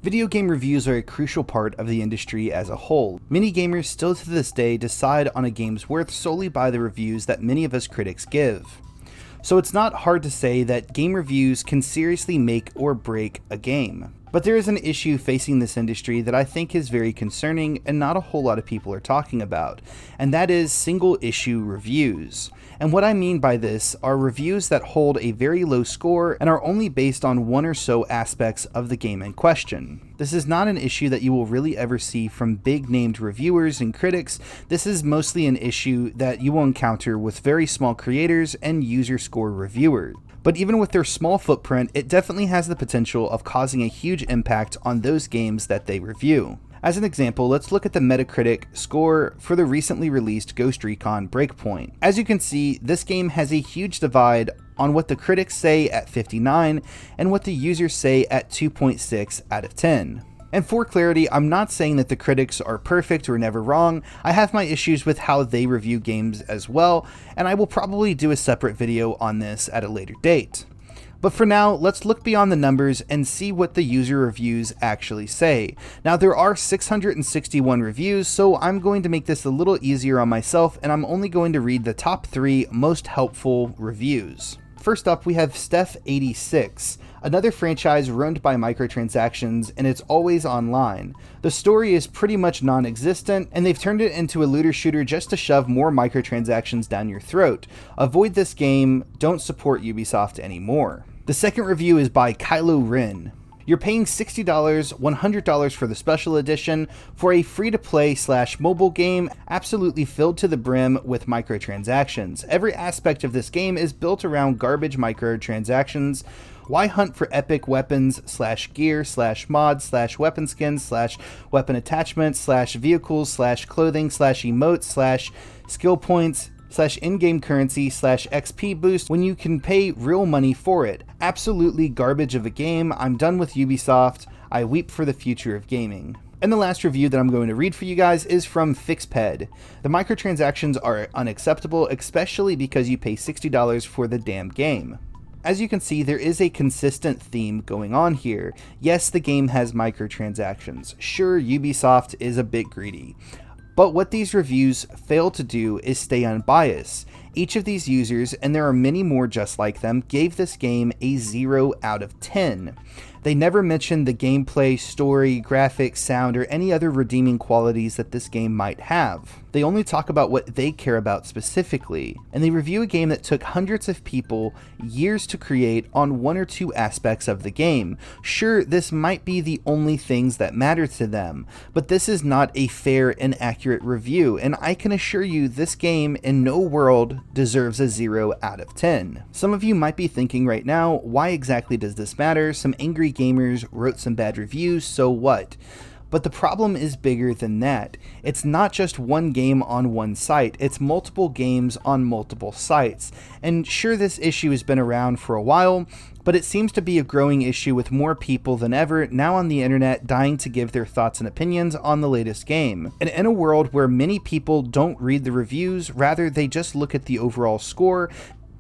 Video game reviews are a crucial part of the industry as a whole. Many gamers still to this day decide on a game's worth solely by the reviews that many of us critics give. So it's not hard to say that game reviews can seriously make or break a game. But there is an issue facing this industry that I think is very concerning and not a whole lot of people are talking about, and that is single issue reviews. And what I mean by this are reviews that hold a very low score and are only based on one or so aspects of the game in question. This is not an issue that you will really ever see from big named reviewers and critics. This is mostly an issue that you will encounter with very small creators and user score reviewers. But even with their small footprint, it definitely has the potential of causing a huge impact on those games that they review. As an example, let's look at the Metacritic score for the recently released Ghost Recon Breakpoint. As you can see, this game has a huge divide on what the critics say at 59 and what the users say at 2.6 out of 10. And for clarity, I'm not saying that the critics are perfect or never wrong. I have my issues with how they review games as well, and I will probably do a separate video on this at a later date. But for now, let's look beyond the numbers and see what the user reviews actually say. Now, there are 661 reviews, so I'm going to make this a little easier on myself, and I'm only going to read the top 3 most helpful reviews. First up, we have Steph86, another franchise ruined by microtransactions, and it's always online. The story is pretty much non-existent, and they've turned it into a looter shooter just to shove more microtransactions down your throat. Avoid this game, don't support Ubisoft anymore. The second review is by Kylo Ren. You're paying $60, $100 for the special edition for a free-to-play / mobile game absolutely filled to the brim with microtransactions. Every aspect of this game is built around garbage microtransactions. Why hunt for epic weapons / gear / mods / weapon skins / weapon attachments / vehicles / clothing / emotes / skill points / in-game currency / XP boost when you can pay real money for it? Absolutely garbage of a game. I'm done with Ubisoft. I weep for the future of gaming. And the last review that I'm going to read for you guys is from Fixped. The microtransactions are unacceptable, especially because you pay $60 for the damn game. As you can see, there is a consistent theme going on here. Yes, the game has microtransactions. Sure, Ubisoft is a bit greedy. But what these reviews fail to do is stay unbiased. Each of these users, and there are many more just like them, gave this game a 0 out of 10. They never mentioned the gameplay, story, graphics, sound, or any other redeeming qualities that this game might have. They only talk about what they care about specifically, and they review a game that took hundreds of people years to create on one or two aspects of the game. Sure, this might be the only things that matter to them, but this is not a fair and accurate review, and I can assure you this game in no world deserves a 0 out of 10. Some of you might be thinking right now, why exactly does this matter? Some angry gamers wrote some bad reviews, so what? But the problem is bigger than that. It's not just one game on one site, it's multiple games on multiple sites. And sure, this issue has been around for a while, but it seems to be a growing issue with more people than ever now on the internet dying to give their thoughts and opinions on the latest game. And in a world where many people don't read the reviews, rather they just look at the overall score,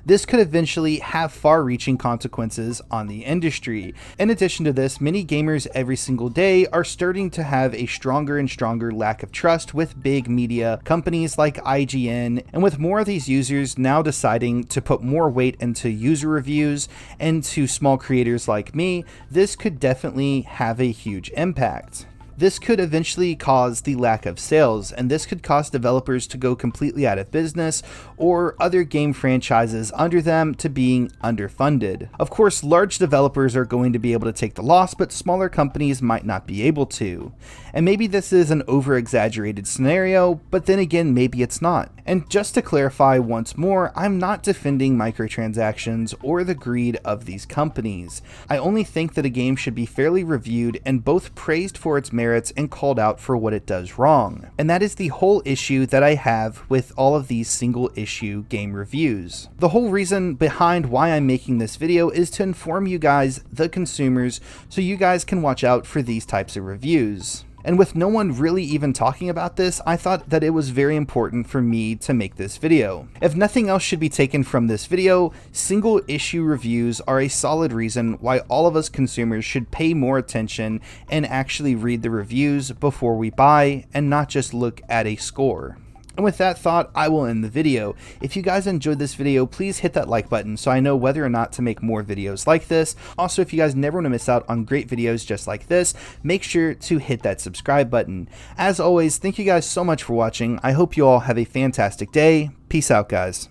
this could eventually have far-reaching consequences on the industry. In addition to this, many gamers every single day are starting to have a stronger and stronger lack of trust with big media companies like IGN, and with more of these users now deciding to put more weight into user reviews and to small creators like me, this could definitely have a huge impact. This could eventually cause the lack of sales, and this could cause developers to go completely out of business or other game franchises under them to being underfunded. Of course, large developers are going to be able to take the loss, but smaller companies might not be able to. And maybe this is an over-exaggerated scenario, but then again, maybe it's not. And just to clarify once more, I'm not defending microtransactions or the greed of these companies. I only think that a game should be fairly reviewed and both praised for its merits and called out for what it does wrong. And that is the whole issue that I have with all of these single issue game reviews. The whole reason behind why I'm making this video is to inform you guys, the consumers, so you guys can watch out for these types of reviews. And with no one really even talking about this, I thought that it was very important for me to make this video. If nothing else should be taken from this video, single issue reviews are a solid reason why all of us consumers should pay more attention and actually read the reviews before we buy and not just look at a score. And with that thought, I will end the video. If you guys enjoyed this video, please hit that like button so I know whether or not to make more videos like this. Also, if you guys never want to miss out on great videos just like this, make sure to hit that subscribe button. As always, thank you guys so much for watching. I hope you all have a fantastic day. Peace out, guys.